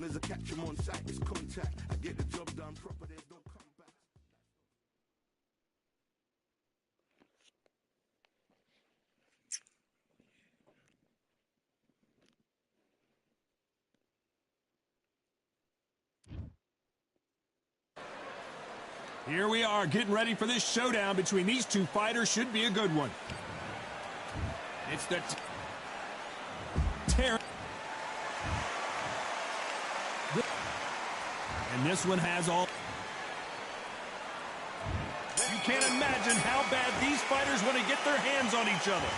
Soon as I catch him on sight, it's contact. I get the job done proper, there's no comeback. Here we are, getting ready for this showdown between these two fighters. Should be a good one. It's the tear. And this one has all. You can't imagine how bad these fighters want to get their hands on each other.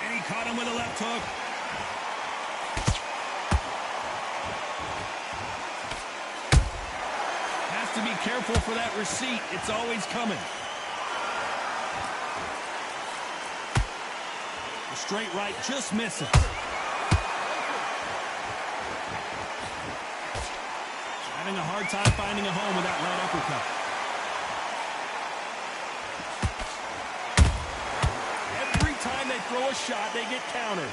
And he caught him with a left hook. To be careful for that receipt. It's always coming. The straight right just misses. Having a hard time finding a home with that right uppercut. Every time they throw a shot, they get countered.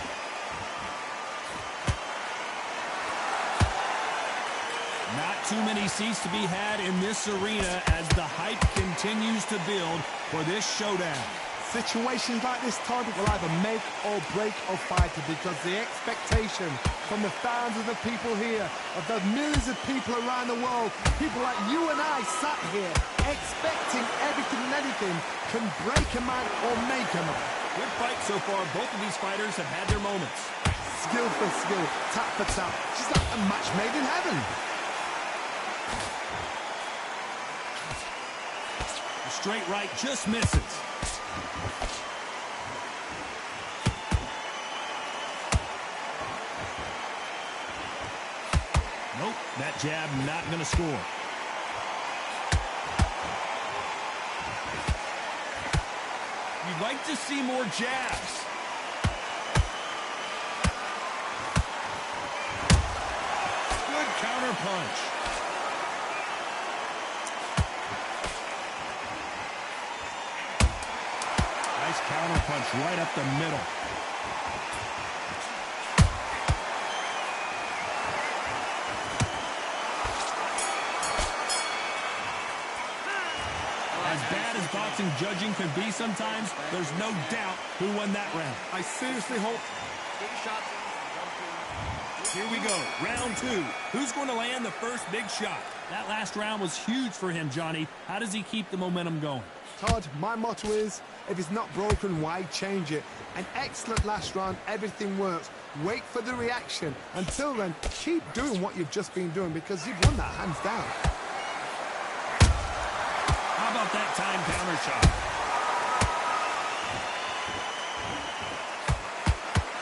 Not too many seats to be had in this arena as the hype continues to build for this showdown. Situations like this, Todd, will either make or break a fighter because the expectation from the thousands of the people here, of the millions of people around the world, people like you and I sat here expecting everything and anything can break a man or make a man. Good fight so far. Both of these fighters have had their moments. Skill for skill, tap for tap. Just like a match made in heaven. Straight right just misses. Nope, that jab not going to score. You'd like to see more jabs. Good counter punch. Counter punch right up the middle. As bad as boxing judging can be sometimes, there's no doubt who won that round. I seriously hope. Here we go, round two. Who's going to land the first big shot? That last round was huge for him, Johnny. How does he keep the momentum going? Todd, my motto is, if it's not broken, why change it? An excellent last round, everything works. Wait for the reaction. Until then, keep doing what you've just been doing because you've won that hands down. How about that time counter shot?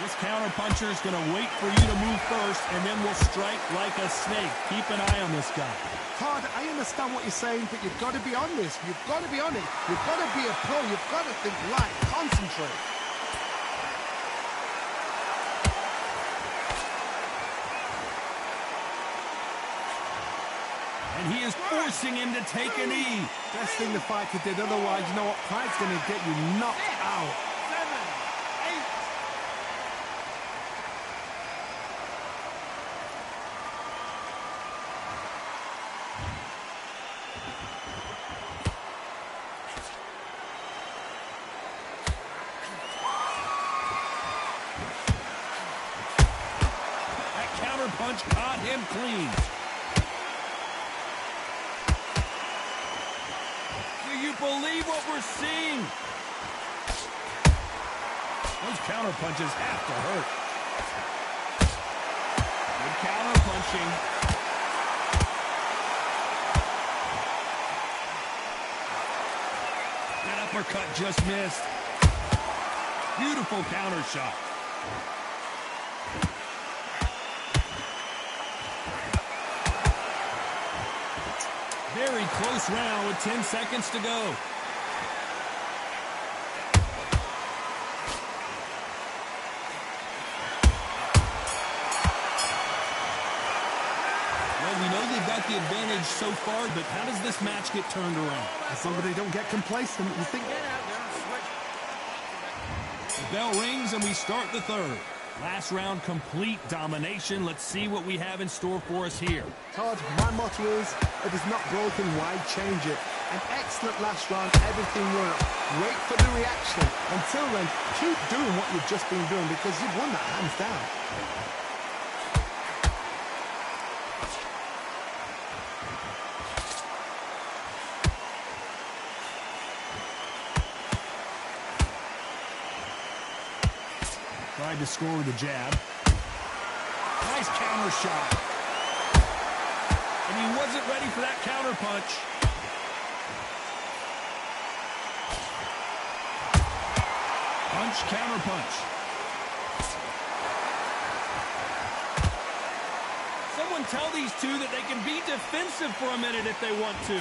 This counter puncher is going to wait for you to move first and then will strike like a snake. Keep an eye on this guy. Todd, I understand what you're saying, but you've got to be on this. You've got to be on it. You've got to be a pro. You've got to think right. Concentrate. And he is forcing him to take a knee. Best thing the fighter did. Otherwise, you know what? Pride's going to get you knocked out. Punch caught him clean. Do you believe what we're seeing? Those counter punches have to hurt. Good counter punching. That uppercut just missed. Beautiful counter shot. Very close round with 10 seconds to go. Well, we know they've got the advantage so far, but how does this match get turned around? As long as they don't get complacent, you think... The bell rings and we start the third. Last round, complete domination. Let's see what we have in store for us here. Todd, my motto is, if it's not broken, why change it? An excellent last round, everything worked. Wait for the reaction. Until then, keep doing what you've just been doing because you've won that hands down. Tried to score with a jab. Nice counter shot. And he wasn't ready for that counter punch. Punch, counter punch. Someone tell these two that they can be defensive for a minute if they want to.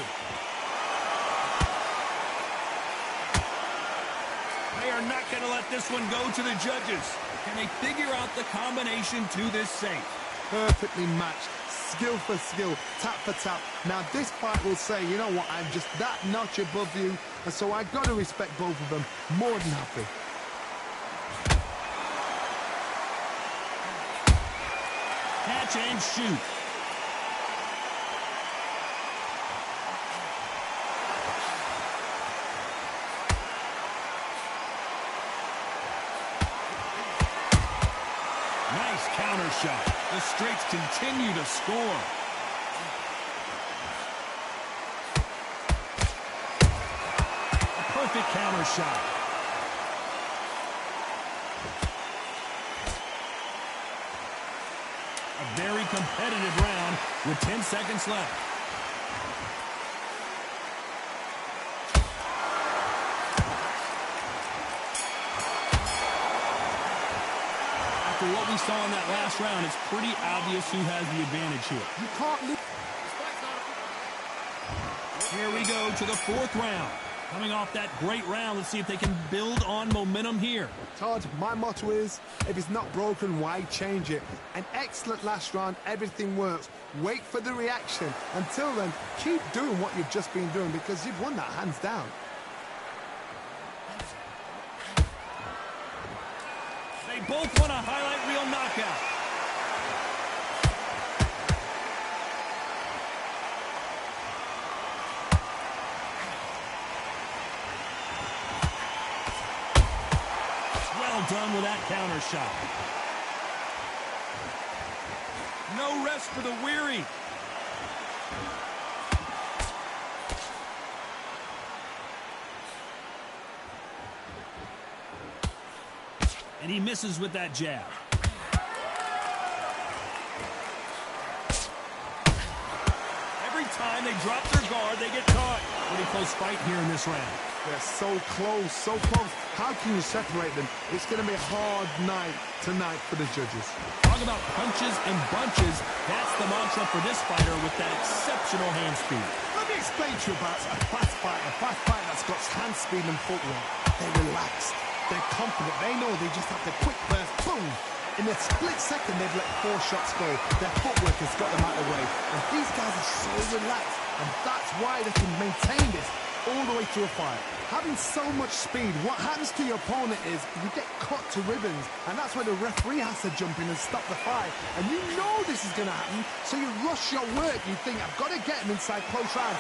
They are not going to let this one go to the judges. Can they figure out the combination to this safe? Perfectly matched. Skill for skill, tap for tap. Now this fight will say, you know what, I'm just that notch above you, and so I've got to respect both of them. More than happy. Catch and shoot. Nice counter shot. The straights continue to score. A perfect counter shot. A very competitive round with 10 seconds left. After what we saw in that last round, it's pretty obvious who has the advantage here. You can't lose. Here we go to the fourth round. Coming off that great round, let's see if they can build on momentum here. Todd, my motto is, if it's not broken, why change it? An excellent last round, everything works. Wait for the reaction. Until then, keep doing what you've just been doing because you've won that hands down. They both want a highlight reel knockout. Well done with that counter shot. No rest for the weary. And he misses with that jab. Every time they drop their guard, they get caught. Pretty close fight here in this round. They're so close, so close. How can you separate them? It's going to be a hard night tonight for the judges. Talk about punches and bunches. That's the mantra for this fighter with that exceptional hand speed. Let me explain to you about a fast fighter that's got hand speed and footwork. They're relaxed. They're confident. They know they just have to quick burst, boom. In a split second, they've let 4 shots go. Their footwork has got them out of the way. And these guys are so relaxed. And that's why they can maintain this all the way through a fight. Having so much speed, what happens to your opponent is you get cut to ribbons. And that's where the referee has to jump in and stop the fight. And you know this is going to happen, so you rush your work. You think, I've got to get him inside close round.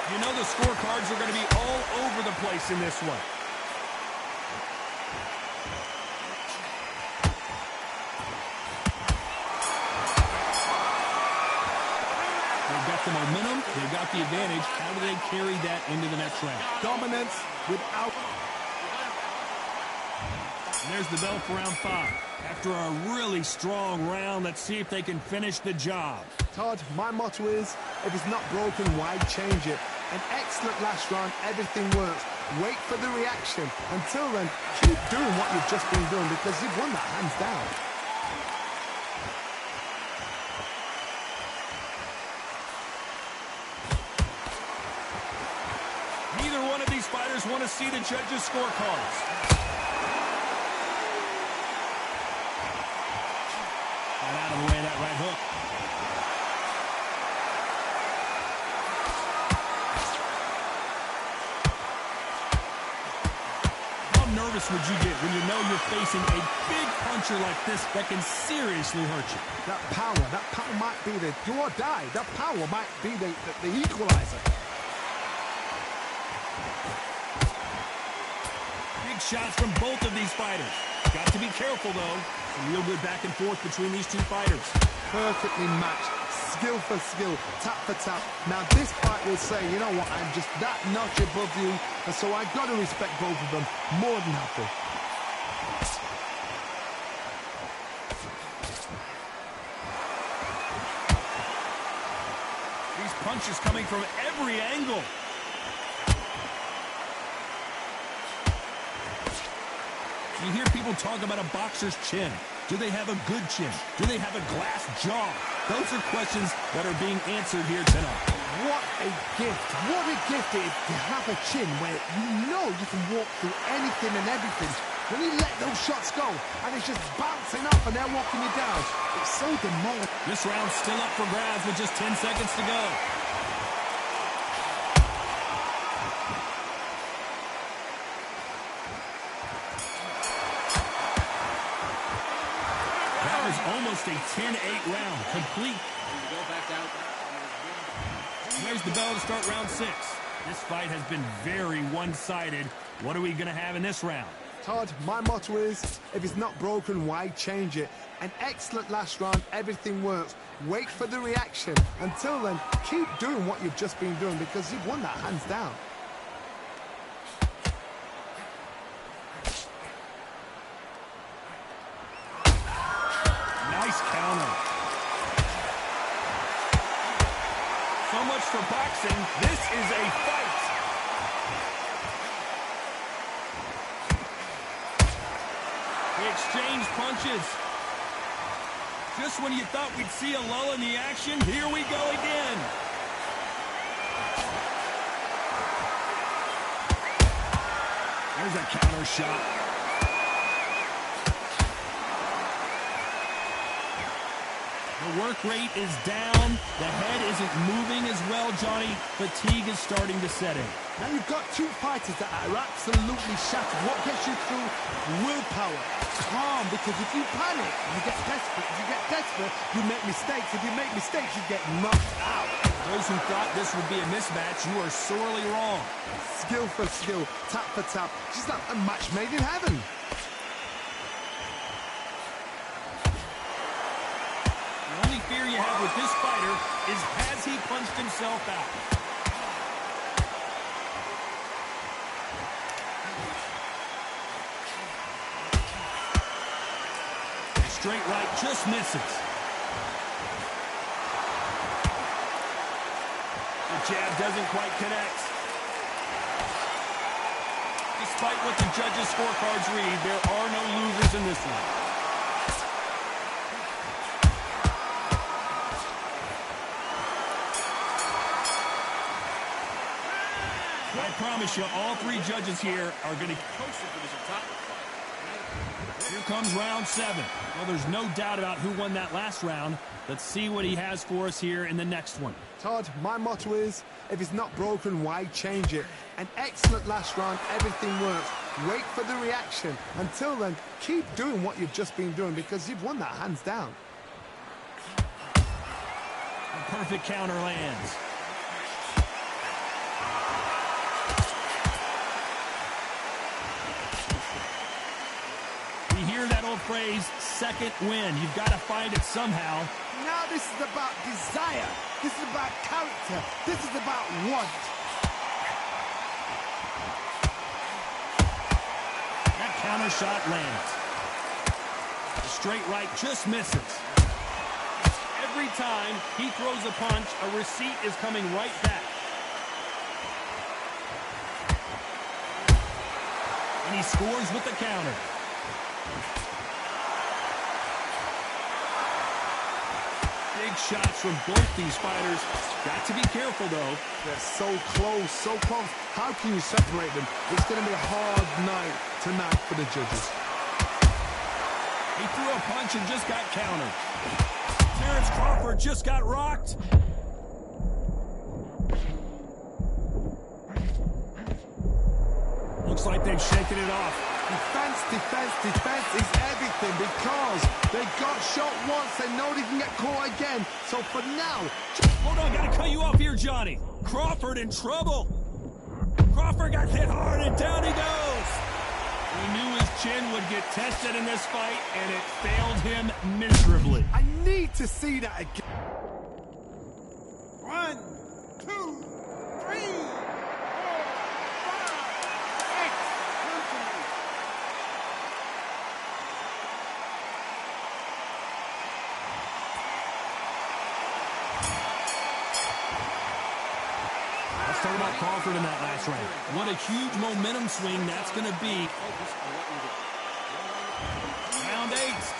You know the scorecards are going to be all over the place in this one. They've got the momentum, they've got the advantage. How do they carry that into the next round? Dominance without... And there's the bell for round 5. After a really strong round, let's see if they can finish the job. Todd, my motto is, if it's not broken, why change it? An excellent last round, everything works. Wait for the reaction. Until then, keep doing what you've just been doing because you've won that hands down. Neither one of these fighters want to see the judges' scorecards. Got out of the way of that right hook. nervous would you get when you know you're facing a big puncher like this that can seriously hurt you? That power might be the do or die. That power might be the equalizer. Big shots from both of these fighters. Got to be careful, though. Some real good back and forth between these two fighters. Perfectly matched. Skill for skill, tap for tap. Now this fight will say, you know what, I'm just that notch above you, and so I got to respect both of them more than happy. These punches coming from every angle. You hear people talk about a boxer's chin. Do they have a good chin? Do they have a glass jaw? Those are questions that are being answered here tonight. What a gift. What a gift it is to have a chin where you know you can walk through anything and everything. When you let those shots go and it's just bouncing up and they're walking you down, it's so demoralizing. This round's still up for grabs with just 10 seconds to go. Almost a 10-8 round, complete. There's the bell to start round 6. This fight has been very one-sided. What are we going to have in this round? Todd, my motto is, if it's not broken, why change it? An excellent last round, everything works. Wait for the reaction. Until then, keep doing what you've just been doing because you've won that hands down. Nice counter. So much for boxing. This is a fight. They exchange punches. Just when you thought we'd see a lull in the action, here we go again. There's a counter shot. The work rate is down. The head isn't moving as well, Johnny. Fatigue is starting to set in. Now you've got two fighters that are absolutely shattered. What gets you through? Willpower. Calm, because if you panic, you get desperate. If you get desperate, you make mistakes. If you make mistakes, you get knocked out. Those who thought this would be a mismatch, you are sorely wrong. Skill for skill, tap for tap. Just like a match made in heaven. The only fear you have with this fighter is has he punched himself out? A straight right just misses. The jab doesn't quite connect. Despite what the judges' scorecards read, there are no losers in this one. I promise you, all three judges here are going to coast for this top. Here comes round 7. Well, there's no doubt about who won that last round. Let's see what he has for us here in the next one. Todd, my motto is, if it's not broken, why change it? An excellent last round, everything works. Wait for the reaction. Until then, keep doing what you've just been doing because you've won that hands down. A perfect counter lands. You hear that old phrase, second win. You've got to find it somehow. Now this is about desire. This is about character. This is about want. That counter shot lands. The straight right just misses. Every time he throws a punch, a receipt is coming right back. And he scores with the counter. Big shots from both these fighters. Got to be careful, though. They're so close, so close. How can you separate them? It's going to be a hard night tonight for the judges. He threw a punch and just got countered. Terrence Crawford just got rocked. Well, Looks like they've shaken it off. Defense, defense, defense is everything because they got shot once. They know they can get caught again. So for now... Hold on, gotta cut you off here, Johnny. Crawford in trouble. Crawford got hit hard, and down he goes. He knew his chin would get tested in this fight, and it failed him miserably. I need to see that again. 1, 2, 3, 4, 5, 6. Let's talk about Crawford in that last round. What a huge momentum swing that's going to be. Round 8,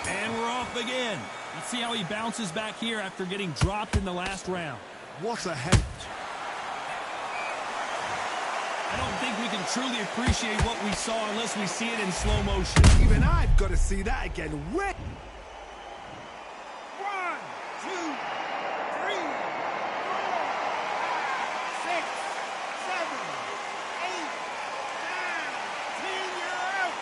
and we're off again. Let's see how he bounces back here after getting dropped in the last round. What a head. I don't think we can truly appreciate what we saw unless we see it in slow motion. Even I've got to see that again. Where? 1, 2, 3, 4, 5, 6, 7, 8, 9, 10. You're out.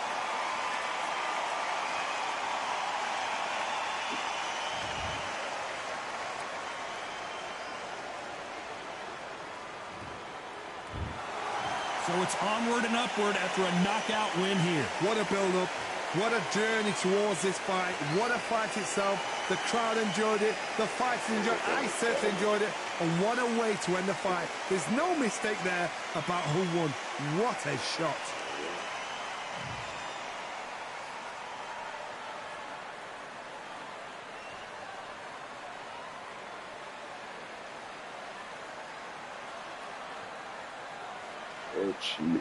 So it's onward and upward after a knockout win here. What a build-up. What a journey towards this fight. What a fight itself. The crowd enjoyed it. The fighters enjoyed it. I certainly enjoyed it. And what a way to end the fight. There's no mistake there about who won. What a shot. Oh, gee.